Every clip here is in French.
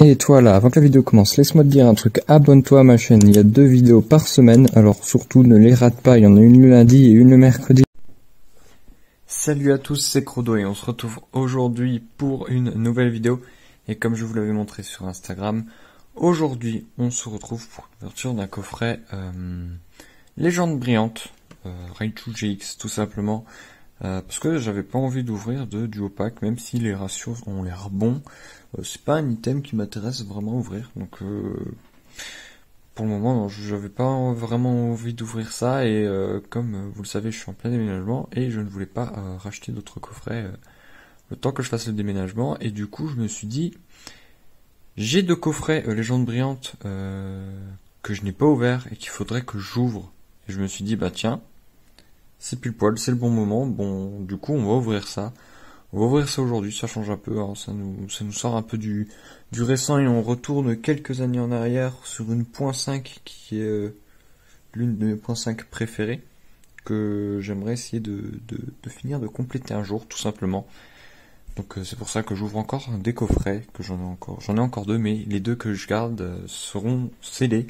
Et toi là, avant que la vidéo commence, laisse-moi te dire un truc, abonne-toi à ma chaîne, il y a 2 vidéos par semaine, alors surtout ne les rate pas, il y en a une le lundi et une le mercredi. Salut à tous, c'est Crodo et on se retrouve aujourd'hui pour une nouvelle vidéo. Et comme je vous l'avais montré sur Instagram, aujourd'hui on se retrouve pour l'ouverture d'un coffret Légende brillante, Raichu GX tout simplement. Parce que j'avais pas envie d'ouvrir de duo pack, même si les ratios ont l'air bons. C'est pas un item qui m'intéresse vraiment à ouvrir, donc pour le moment j'avais pas vraiment envie d'ouvrir ça, et comme vous le savez je suis en plein déménagement et je ne voulais pas racheter d'autres coffrets le temps que je fasse le déménagement, et du coup je me suis dit j'ai 2 coffrets Légende brillante que je n'ai pas ouvert et qu'il faudrait que j'ouvre, et je me suis dit bah tiens, c'est pile poil, c'est le bon moment. Bon, du coup, on va ouvrir ça. On va ouvrir ça aujourd'hui, ça change un peu, hein. Ça nous sort un peu du récent et on retourne quelques années en arrière sur une .5 qui est l'une de mes .5 préférées, que j'aimerais essayer de finir de compléter un jour, tout simplement. Donc c'est pour ça que j'ouvre encore des coffrets, que j'en ai encore 2, mais les 2 que je garde seront scellés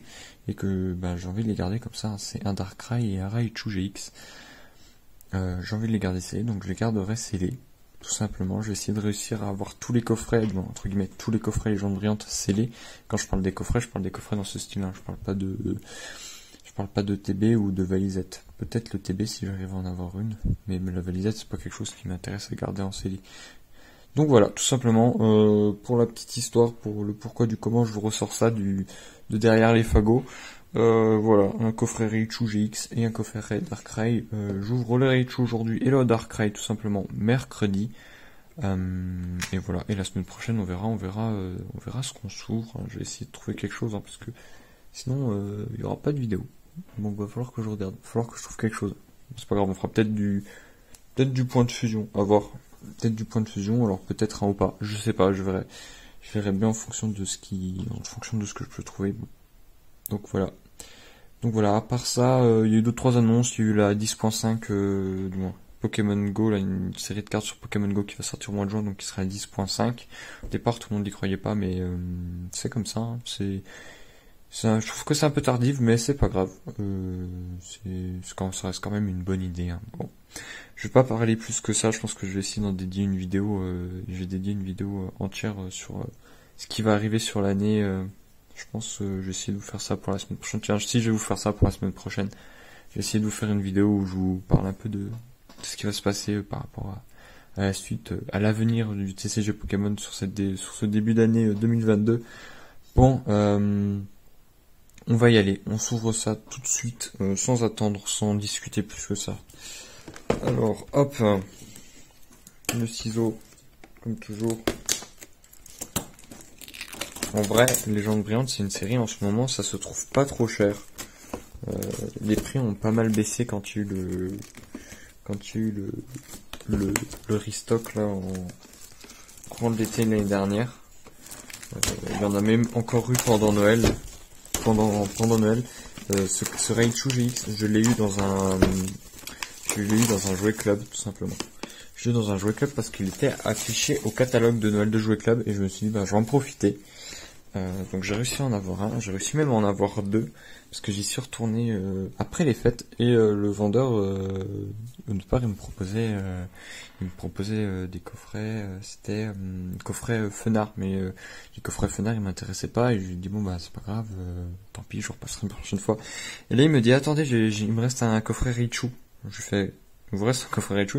et que j'ai envie de les garder comme ça. C'est un Darkrai et un Raichu GX. J'ai envie de les garder scellés, donc je les garderai scellés, tout simplement. Je vais essayer de réussir à avoir tous les coffrets, bon, entre guillemets, tous les coffrets Légendes brillantes scellés. Quand je parle des coffrets, je parle des coffrets dans ce style-là. Je parle pas de TB ou de valisette. Peut-être le TB si j'arrive à en avoir une, mais la valisette c'est pas quelque chose qui m'intéresse à garder en scellé. Donc voilà, tout simplement, pour la petite histoire, pour le pourquoi du comment, je vous ressors ça de derrière les fagots. Voilà, un coffret Raichu GX et un coffret Darkrai. J'ouvre le Raichu aujourd'hui et le Darkrai tout simplement mercredi. Et voilà, et la semaine prochaine on verra ce qu'on s'ouvre. Je vais essayer de trouver quelque chose, hein, parce que sinon il n'y aura pas de vidéo. Donc va falloir que je regarde, va falloir que je trouve quelque chose. C'est pas grave, on fera peut-être du point de fusion, à voir. Peut-être du point de fusion, alors peut-être un ou pas, je sais pas, je verrai bien en fonction de ce que je peux trouver. Bon. Donc voilà, à part ça, il y a eu 2-3 annonces. Il y a eu la 10.5 Pokémon Go, là, une série de cartes sur Pokémon Go qui va sortir au mois de juin, donc qui sera à 10.5. Au départ, tout le monde n'y croyait pas, mais c'est comme ça. Hein. Je trouve que c'est un peu tardif, mais c'est pas grave. Ça reste quand même une bonne idée. Hein. Bon. Je vais pas parler plus que ça, je pense que je vais essayer d'en dédier une vidéo. Je vais dédier une vidéo entière sur ce qui va arriver sur l'année. Je pense que je vais essayer de vous faire ça pour la semaine prochaine. Tiens, si je vais vous faire ça pour la semaine prochaine, je vais essayer de vous faire une vidéo où je vous parle un peu de ce qui va se passer par rapport à la suite, à l'avenir du TCG Pokémon sur ce début d'année 2022. Bon, on va y aller, on s'ouvre ça tout de suite, sans attendre, sans discuter plus que ça. Alors, hop, le ciseau, comme toujours. En vrai, Légende brillante, c'est une série en ce moment, ça se trouve pas trop cher. Les prix ont pas mal baissé quand il y a eu le restock là en courant de l'été l'année dernière. Il y en a même encore eu pendant Noël. Pendant Noël, ce Raichu GX, je l'ai eu dans un jouet club, tout simplement. Je l'ai eu dans un jouet club parce qu'il était affiché au catalogue de Noël de jouet club, et je me suis dit je vais en profiter. Donc j'ai réussi à en avoir un, j'ai réussi même à en avoir 2, parce que j'y suis retourné après les fêtes, et le vendeur d'une part il me proposait des coffrets, c'était coffret Fenard, mais les coffrets Fenard ils m'intéressaient pas, et je lui ai dit bon c'est pas grave, tant pis, je repasserai une prochaine fois. Et là il me dit attendez, il me reste un coffret Raichu. Je lui fais il vous reste un coffret Raichu?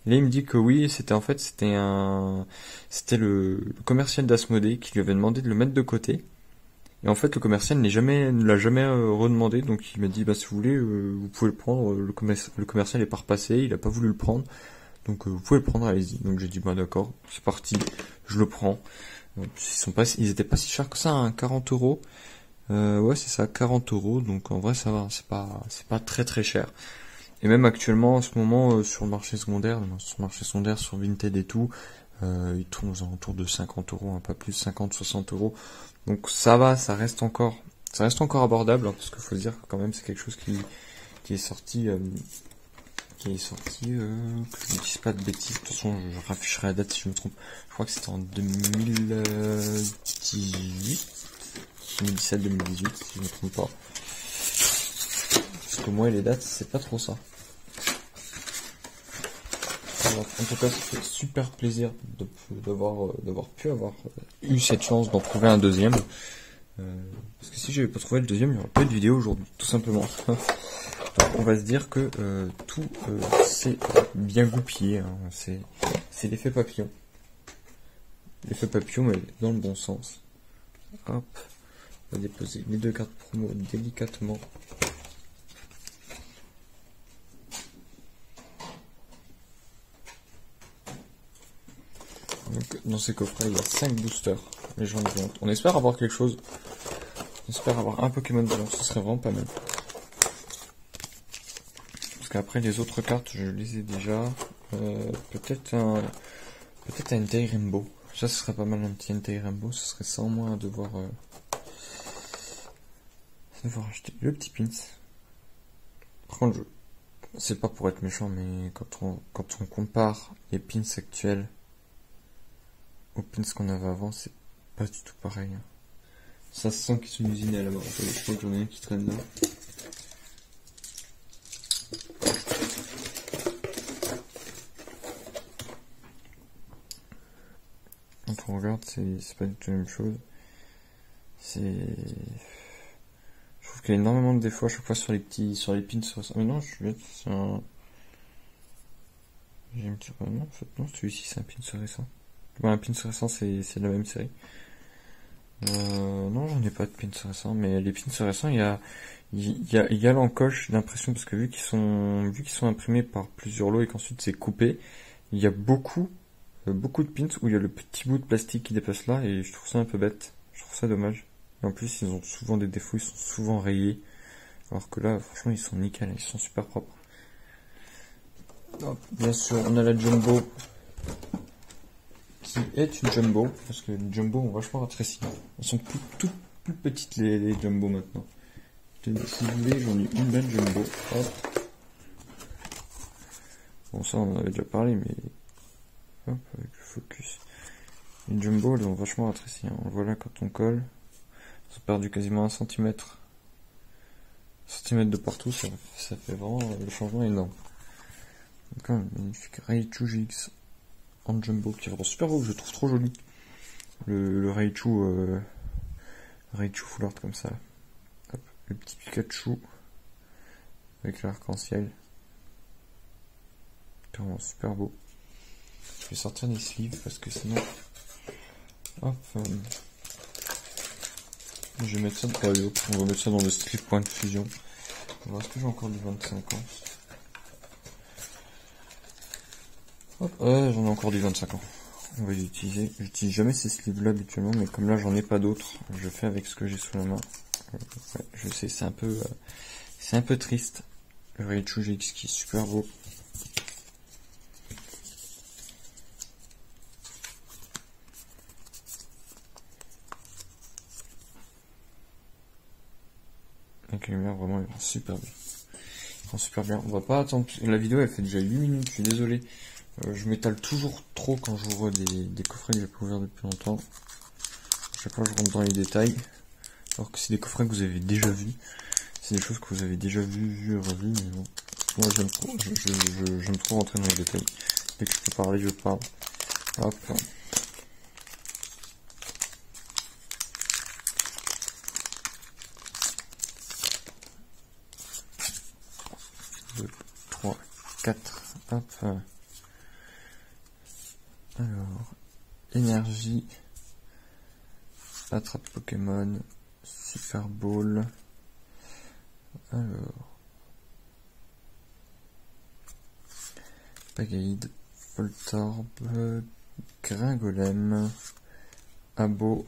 Et là il me dit que oui, c'était le commercial d'Asmodée qui lui avait demandé de le mettre de côté. Et en fait le commercial ne l'a jamais redemandé, donc il m'a dit si vous voulez vous pouvez le prendre. Le commercial est pas repassé, il a pas voulu le prendre, donc vous pouvez le prendre, allez-y. Donc j'ai dit d'accord, c'est parti, je le prends. Ils étaient pas si chers que ça, hein, 40 €. Ouais c'est ça, 40 €, donc en vrai ça va, c'est pas très très cher. Et même actuellement, en ce moment, sur le marché secondaire, sur Vinted et tout, il tourne aux alentours de 50 €, hein, pas plus, 50-60 €. Donc ça va, ça reste encore abordable, hein, parce qu'il faut se dire que quand même c'est quelque chose qui est sorti qui est sorti, que je ne dise pas de bêtises, de toute façon je rafficherai la date si je me trompe, je crois que c'était en 2018, 2017-2018 si je ne me trompe pas, parce que moi les dates c'est pas trop ça. Alors, en tout cas ça fait super plaisir d'avoir pu avoir eu cette chance d'en trouver un deuxième, parce que si j'avais pas trouvé le deuxième il n'y aurait pas eu de vidéo aujourd'hui, tout simplement. Donc, on va se dire que tout c'est bien goupillé, hein. C'est l'effet papillon. L'effet papillon, mais dans le bon sens. Hop, on va déposer les deux cartes promo délicatement. Donc, dans ces coffrets, il y a 5 boosters. Les gens de vente. On espère avoir quelque chose. On espère avoir un Pokémon dedans, ce serait vraiment pas mal. Après les autres cartes je les ai déjà, peut-être un Entei Rainbow, ça ce serait pas mal, un petit Entei Rainbow, ce serait sans moins devoir acheter le petit pins. Par contre c'est pas pour être méchant, mais quand on compare les pins actuels aux pins qu'on avait avant, c'est pas du tout pareil, hein. Ça se sent qu'ils sont usinés à la main. Je crois que j'en ai un qui traîne là. Quand on regarde, c'est pas du tout la même chose. Je trouve qu'il y a énormément de défauts à chaque fois sur les pins sur ça. Mais non, je suis bête, c'est un... J'ai un petit... Non, en fait, non, celui-ci c'est un pin récent. Bon, un pin récent c'est de la même série. Non, j'en ai pas de pins récents, mais les pins récents, il y a l'encoche d'impression, parce que vu qu'ils sont imprimés par plusieurs lots et qu'ensuite c'est coupé, il y a beaucoup de pins où il y a le petit bout de plastique qui dépasse là, et je trouve ça un peu bête. Je trouve ça dommage. Et en plus, ils ont souvent des défauts, ils sont souvent rayés. Alors que là, franchement, ils sont nickel, ils sont super propres. Hop, bien sûr, on a la Jumbo, qui est une Jumbo, parce que les Jumbo ont vachement rétréci. Elles sont toutes plus petites, les Jumbo maintenant. Si vous voulez, j'en ai une belle Jumbo. Hop. Bon, ça, on en avait déjà parlé, mais... Hop, avec le focus. Les Jumbo, elles ont vachement rétréci, hein. On voit là, quand on colle, ils ont perdu quasiment 1 cm. 1 cm de partout, ça fait vraiment le changement énorme. Donc un magnifique Raichu GX en Jumbo, qui est vraiment super beau, que je trouve trop joli. Le Raichu full art comme ça. Hop, le petit Pikachu avec l'arc-en-ciel. C'est vraiment super beau. Je vais sortir les sleeves parce que sinon... Hop, je vais mettre ça dans on va mettre ça dans le sleeve point de fusion. On va voir, est-ce que j'ai encore du 25 ans? Hop, j'en ai encore du 25 ans. On va les utiliser. J'utilise jamais ces sleeves là habituellement, mais comme là j'en ai pas d'autres, je fais avec ce que j'ai sous la main. Ouais, je sais, c'est un peu triste. Le Raichu GX qui est super beau. Avec la lumière, vraiment, il rend super bien. Il rend super bien. On va pas attendre. La vidéo, elle fait déjà 8 minutes, je suis désolé. Je m'étale toujours trop quand j'ouvre des coffrets que j'ai pas ouverts depuis longtemps. À chaque fois, je rentre dans les détails. Alors que c'est des coffrets que vous avez déjà vus. C'est des choses que vous avez déjà vues et revues, mais bon. Moi, j'aime trop rentrer dans les détails. Dès que je peux parler, je parle. Hop. 2, 3, 4, hop. Alors, énergie, attrape Pokémon, Super Ball. Alors, Pagaïde, Voltorb, Gringolem, Abo,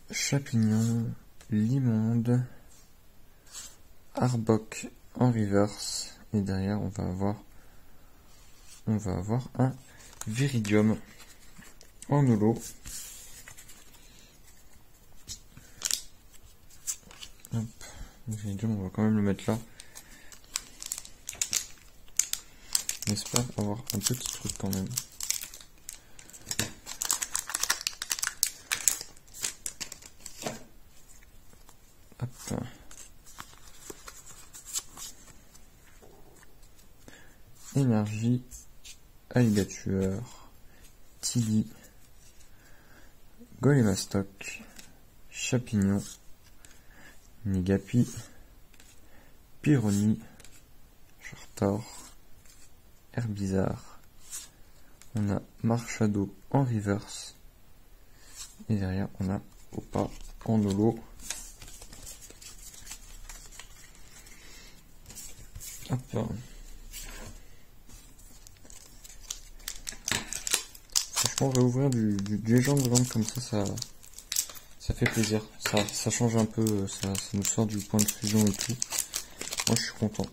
Chapignon, Limonde, Arbok en reverse, et derrière on va avoir un Viridium en holo. Hop, Viridium, on va quand même le mettre là. On espère avoir un petit truc quand même. Hop. Énergie, Alligatueur, Tilly, Golémastoc, Chapignon, Nigapi, Pyrrhony, Chartor, Herbizarre. On a Marshado en reverse. Et derrière, on a Opa en holo. Hop. Franchement, réouvrir du Legend Land comme ça fait plaisir. Ça change un peu, ça nous sort du point de fusion et tout. Moi, je suis content.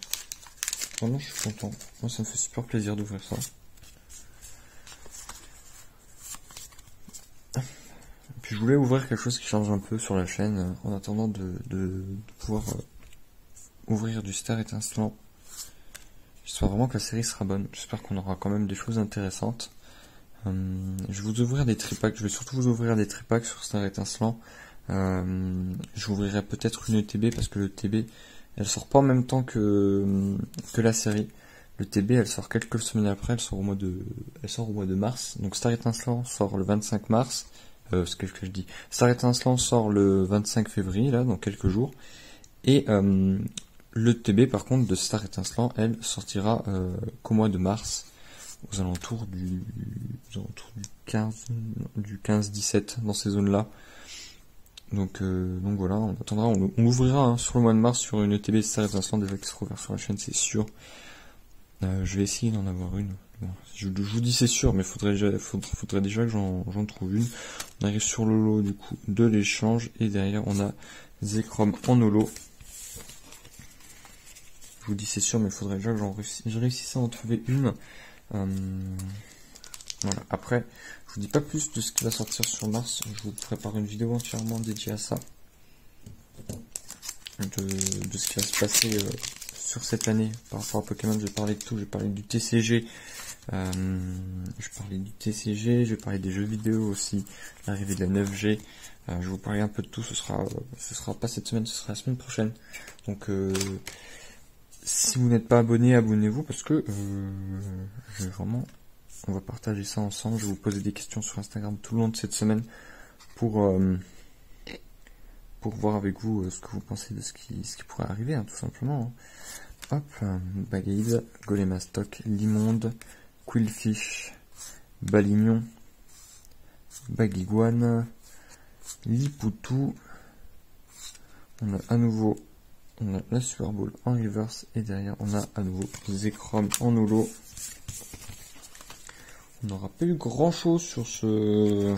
Vraiment, je suis content. Moi, ça me fait super plaisir d'ouvrir ça. Puis, je voulais ouvrir quelque chose qui change un peu sur la chaîne, en attendant de pouvoir ouvrir du Star Étincelant. J'espère vraiment que la série sera bonne. J'espère qu'on aura quand même des choses intéressantes. Je vais vous ouvrir des tripacks. Je vais surtout vous ouvrir des tripacks sur Star Étincelant. J'ouvrirai peut-être une ETB parce que le TB, elle sort pas en même temps que la série. Le TB, elle sort quelques semaines après. Elle sort au mois de mars. Donc Star Étincelant sort le 25 mars. C'est quelque chose que je dis. Star Étincelant sort le 25 février, là, dans quelques jours. Et le TB, par contre, de Star Étincelant, elle sortira qu'au mois de mars, aux alentours du 15-17, dans ces zones-là. Donc voilà, on attendra, on ouvrira sur le mois de mars sur une ETB Star Étincelant déjà qui sera ouverte sur la chaîne, c'est sûr. Je vais essayer d'en avoir une. Bon, je vous dis c'est sûr, mais faudrait déjà que j'en trouve une. On arrive sur le lot du coup de l'échange et derrière on a Zekrom en holo. Je vous dis c'est sûr, mais il faudrait déjà que je réussisse à en trouver une. Voilà. Après, je vous dis pas plus de ce qui va sortir sur Mars. Je vous prépare une vidéo entièrement dédiée à ça, de ce qui va se passer sur cette année par rapport à Pokémon. Je vais parler de tout. Je vais parler du TCG. Je vais parler des jeux vidéo aussi, l'arrivée de la 9G. Je vais vous parler un peu de tout. Ce sera pas cette semaine, ce sera la semaine prochaine. Donc si vous n'êtes pas abonné, abonnez-vous parce que on va partager ça ensemble. Je vais vous poser des questions sur Instagram tout le long de cette semaine pour voir avec vous ce que vous pensez de ce qui pourrait arriver, hein, tout simplement. Hop, Bagaïd, Golémastoc, Limonde, Quillfish, Balignon, Bagiguane, Lipoutou. On a à nouveau la Super Bowl en reverse et derrière on a à nouveau Zekrom en holo. On n'aura pas eu grand chose sur ce.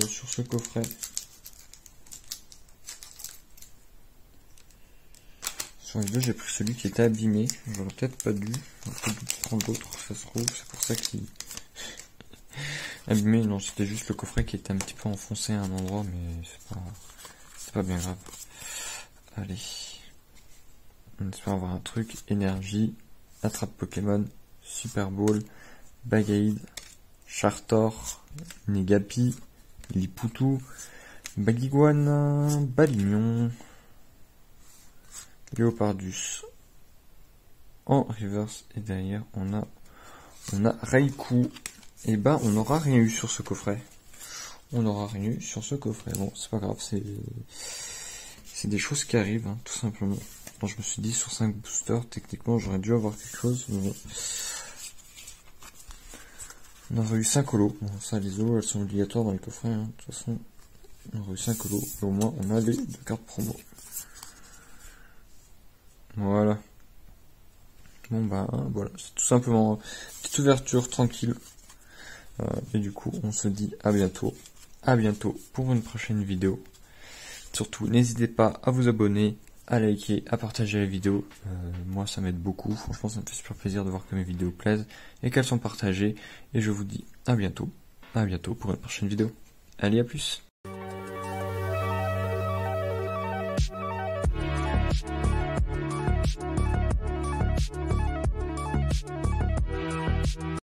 Sur ce coffret. Sur les deux, j'ai pris celui qui était abîmé. J'aurais peut-être pas dû. J'aurais peut-être dû prendre l'autre, ça se trouve. C'est pour ça qu'il. Abîmé, non, c'était juste le coffret qui était un petit peu enfoncé à un endroit, mais c'est pas bien grave. Allez. On espère avoir un truc. Énergie, Attrape Pokémon, Super Bowl, Bagaïd, Chartor, Nigapi, Lipoutou, Bagiguane, Balignon, Léopardus en reverse et derrière on a Raikou. Et ben on n'aura rien eu sur ce coffret. Bon, c'est pas grave, c'est des choses qui arrivent, hein, tout simplement. Donc, je me suis dit sur 5 boosters, techniquement j'aurais dû avoir quelque chose, mais bon. On aurait eu 5 holos. Bon, ça, les holos, elles sont obligatoires dans les coffrets, hein. De toute façon, on aurait eu 5 holos, et au moins on a les 2 cartes promo. Voilà. Bon bah voilà, c'est tout simplement une petite ouverture tranquille. Et du coup, on se dit à bientôt pour une prochaine vidéo. Surtout, n'hésitez pas à vous abonner, à liker, à partager la vidéo. Moi, ça m'aide beaucoup. Franchement, ça me fait super plaisir de voir que mes vidéos plaisent et qu'elles sont partagées. Et je vous dis à bientôt pour une prochaine vidéo. Allez, à plus.